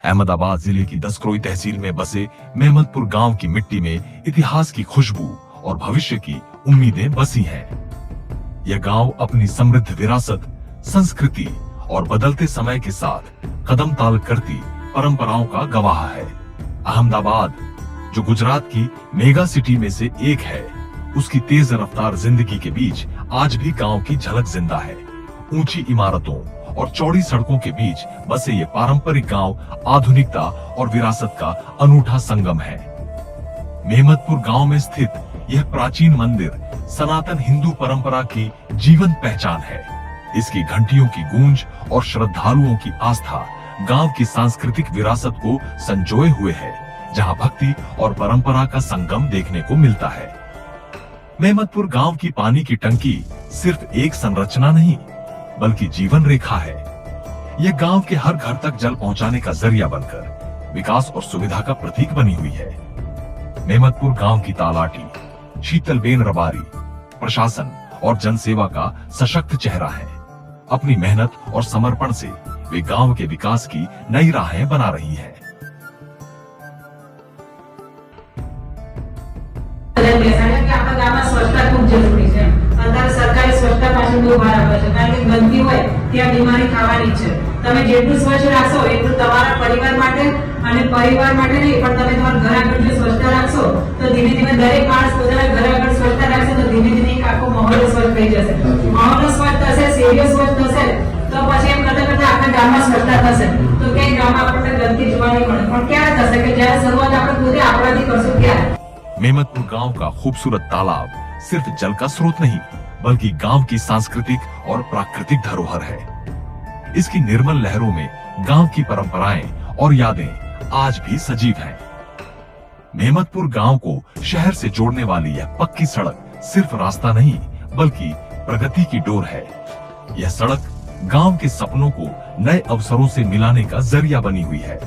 अहमदाबाद जिले की दसक्रोई तहसील में बसे मेहमदपुर गांव की मिट्टी में इतिहास की खुशबू और भविष्य की उम्मीदें बसी हैं। यह गांव अपनी समृद्ध विरासत, संस्कृति और बदलते समय के साथ कदम ताल करती परंपराओं का गवाह है। अहमदाबाद, जो गुजरात की मेगा सिटी में से एक है, उसकी तेज रफ्तार जिंदगी के बीच आज भी गांव की झलक जिंदा है। ऊंची इमारतों और चौड़ी सड़कों के बीच बसे ये पारंपरिक गांव आधुनिकता और विरासत का अनूठा संगम है। मेहमदपुर गांव में स्थित यह प्राचीन मंदिर सनातन हिंदू परंपरा की जीवंत पहचान है। इसकी घंटियों की गूंज और श्रद्धालुओं की आस्था गांव की सांस्कृतिक विरासत को संजोए हुए है, जहां भक्ति और परंपरा का संगम देखने को मिलता है। मेहमदपुर गांव की पानी की टंकी सिर्फ एक संरचना नहीं, बल्कि जीवन रेखा है। यह गांव के हर घर तक जल पहुंचाने का जरिया बनकर विकास और सुविधा का प्रतीक बनी हुई है। मेहमदपुर गांव की तालाटी शीतलबेन रबारी प्रशासन और जनसेवा का सशक्त चेहरा है। अपनी मेहनत और समर्पण से वे गांव के विकास की नई राहें बना रही है। सरकारी स्वच्छता पाछળ બહુ ભાર આપે છે, કારણ કે ગંદકી હોય ત્યાં બીમારી થવાની છે। તમે જેટલું સ્વચ્છ રાખશો એટલું તમારા પરિવાર માટે અને પરિવાર માટે નહીં, પણ તમે તમારા ઘર આગળ જો સ્વચ્છતા રાખશો તો ધીમે ધીમે દરેક માણસ પોતાના ઘર આગળ સ્વચ્છતા રાખશે તો ધીમે ધીમે એક આખો માહોલ સ્વચ્છ થઈ જશે। માહોલ સ્વચ્છ થશે, શેરીઓ સ્વચ્છ થશે તો પછી એમ કરતા કરતા આખા ગામમાં સ્વચ્છતા થશે। તો કે ગામમાં આપણને ગંદકી જોવા નહીં મળે, પણ ક્યારે થશે કે જ્યારે શરૂઆત આપણે પોતે આપણાથી કરશું ત્યારે। मेहमदपुर गांव का खूबसूरत तालाब सिर्फ जल का स्रोत नहीं, बल्कि गांव की सांस्कृतिक और प्राकृतिक धरोहर है। इसकी निर्मल लहरों में गांव की परंपराएं और यादें आज भी सजीव हैं। मेहमदपुर गांव को शहर से जोड़ने वाली यह पक्की सड़क सिर्फ रास्ता नहीं, बल्कि प्रगति की डोर है। यह सड़क गांव के सपनों को नए अवसरों से मिलाने का जरिया बनी हुई है।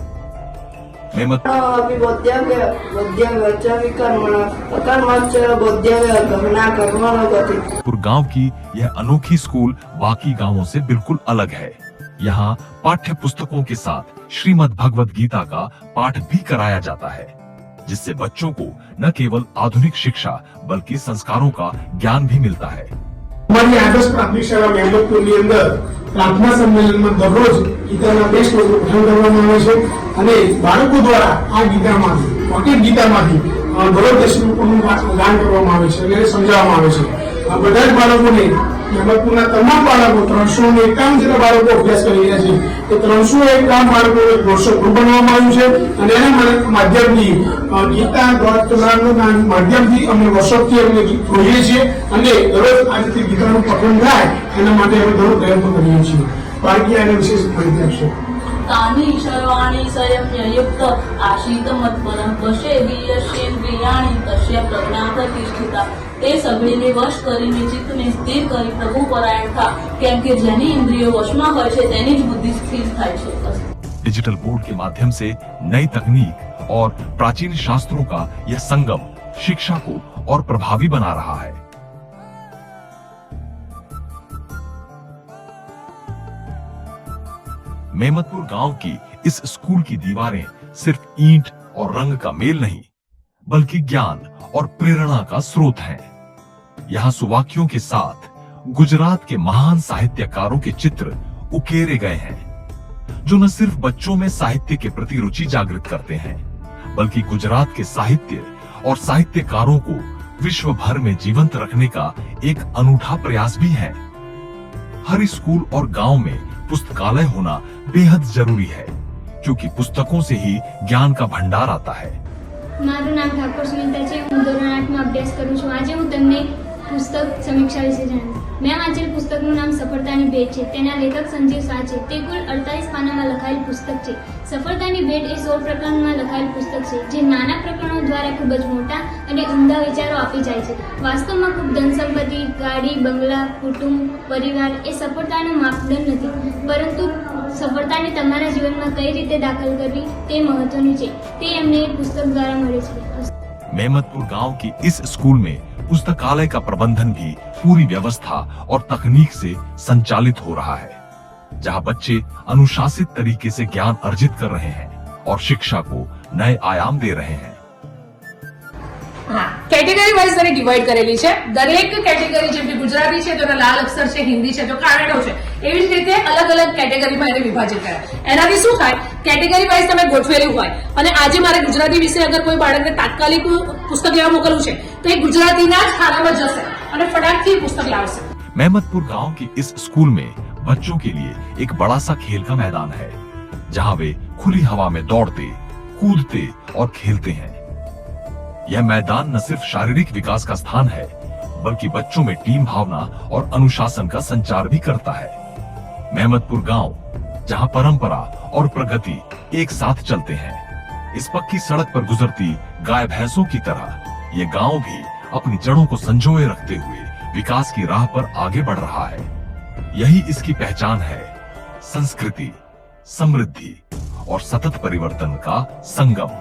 गांव की यह अनोखी स्कूल बाकी गांवों से बिल्कुल अलग है। यहाँ पाठ्य पुस्तकों के साथ श्रीमद् भगवत गीता का पाठ भी कराया जाता है, जिससे बच्चों को न केवल आधुनिक शिक्षा बल्कि संस्कारों का ज्ञान भी मिलता है। हमारी आदर्श प्राथमिक शाला मेहमदपुर ની અંદર પ્રાર્થના સમ્મેલનમાં દરરોજ ગીતાના 2 શ્લોકો પઠન કરવામાં આવે છે અને બાળકો દ્વારા આ ગીતામાંથી પોકેટ ગીતામાંથી દરરોજ 10 શ્લોકોનું ગાન કરવામાં આવે છે અને સમજાવવામાં આવે છે। આ બધા જ બાળકોને મેહમદપુરના તમામ બાળકો 351 જેટલા બાળકો અભ્યાસ કરી રહ્યા છે। તે 351 બાળકો એક વર્ષો ગ્રુપ બનાવવામાં આવ્યું છે અને એના માધ્યમથી ગીતા દ્વારા માધ્યમથી અમે વર્ષોથી અમે જોઈએ છીએ અને દરરોજ આ રીતે ગીતાનું પઠન થાય એના માટે અમે દરરોજ પ્રયત્ન કરીએ છીએ। બાકી આને વિશેષ માહિતી આપશો। तानि शर्वाणि संयमयुक्त आशीत मत्परं वशेन्द्रियाणि तस्य प्रज्ञा प्रतिष्ठिता। તે સગડીને વશ કરીને ચિત્તને સ્થિર કરી પ્રભુ પરાયણ થા, કેમ કે જેની ઇન્દ્રિયો વશમાં હોય છે તેની જ બુદ્ધિ સ્થિર થાય છે। डिजिटल बोर्ड के माध्यम से नई तकनीक और प्राचीन शास्त्रों का यह संगम शिक्षा को और प्रभावी बना रहा है। मेहमदपुर गांव की इस स्कूल की दीवारें सिर्फ ईंट और रंग का मेल नहीं, बल्कि ज्ञान और प्रेरणा का स्रोत हैं। यहाँ सुवाक्यों के साथ गुजरात के महान साहित्यकारों के चित्र उकेरे गए हैं, जो न सिर्फ बच्चों में साहित्य के प्रति रुचि जागृत करते हैं, बल्कि गुजरात के साहित्य और साहित्यकारों को विश्व भर में जीवंत रखने का एक अनूठा प्रयास भी है। हर स्कूल और गांव में पुस्तकालय होना बेहद जरूरी है, क्योंकि पुस्तकों से ही ज्ञान का भंडार आता है। મારું નામ ઠાકોર સુમિત્રા છે। હું ધોરણ 8માં અભ્યાસ કરું છું। આજે હું તમને પુસ્તક સમીક્ષા વિશે જણાવીશ। મેં વાંચેલ પુસ્તકનું નામ સફળતાની ભેટ છે। તેના લેખક સંજીવ શાહ છે। તે કુલ 48 પાનામાં લખાયેલ પુસ્તક છે। સફળતાની ભેટ એ 16 પ્રકરણમાં લખાયેલ પુસ્તક છે, જે નાના પ્રકરણો દ્વારા ખૂબ જ મોટા અને ઉમદા વિચારો આપી જાય છે। વાસ્તવમાં ખૂબ ધન સંપત્તિ, ગાડી, બંગલા, કુટુંબ, પરિવાર એ સફળતાનો માપદંડ નથી, પરંતુ સફળતાને તમારા જીવનમાં કઈ રીતે દાખલ કરવી તે મહત્વનું છે। તે એમને પુસ્તક દ્વારા મળે છે। मेहमदपुर गांव की इस स्कूल में पुस्तकालय का प्रबंधन भी पूरी व्यवस्था और तकनीक से संचालित हो रहा है, जहां बच्चे अनुशासित तरीके से ज्ञान अर्जित कर रहे हैं। और शिक्षा को नए आयाम दे रहे हैं। હા કેટેગરી વાઇઝ તેને ડિવાઈડ કરેલી છે. દરેક કેટેગરી જેમ કે ગુજરાતી છે તો એના લાલ અક્ષર છે, હિન્દી છે તો કાનડો છે, એવી જ રીતે અલગ અલગ કેટેગરીમાં એને વિભાજિત કર્યા. એનાથી શું થાય, કેટેગરી વાઇઝ તમે ગોઠવેલું હોય અને આજે મારે ગુજરાતી વિશે અગર કોઈ બાળકને તાત્કાલિક પુસ્તક લેવા મોકલવું છે તો એ ગુજરાતીના જ ખાનામાં જશે અને ફટાકથી પુસ્તક લાવશે. मेहमदपुर गांव के इस स्कूल में बच्चों के लिए एक बड़ा सा खेल का मैदान है, जहां वे खुली हवा में दौड़ते, कूदते और खेलते हैं। यह मैदान न सिर्फ शारीरिक विकास का स्थान है, बल्कि बच्चों में टीम भावना और अनुशासन का संचार भी करता है। मेहमदपुर गांव, जहां परंपरा और प्रगति एक साथ चलते हैं, इस पक्की सड़क पर गुजरती गाय भैंसों की तरह यह गांव भी अपनी जड़ों को संजोए रखते हुए विकास की राह पर आगे बढ़ रहा है। यही इसकी पहचान है, संस्कृति, समृद्धि और सतत परिवर्तन का संगम।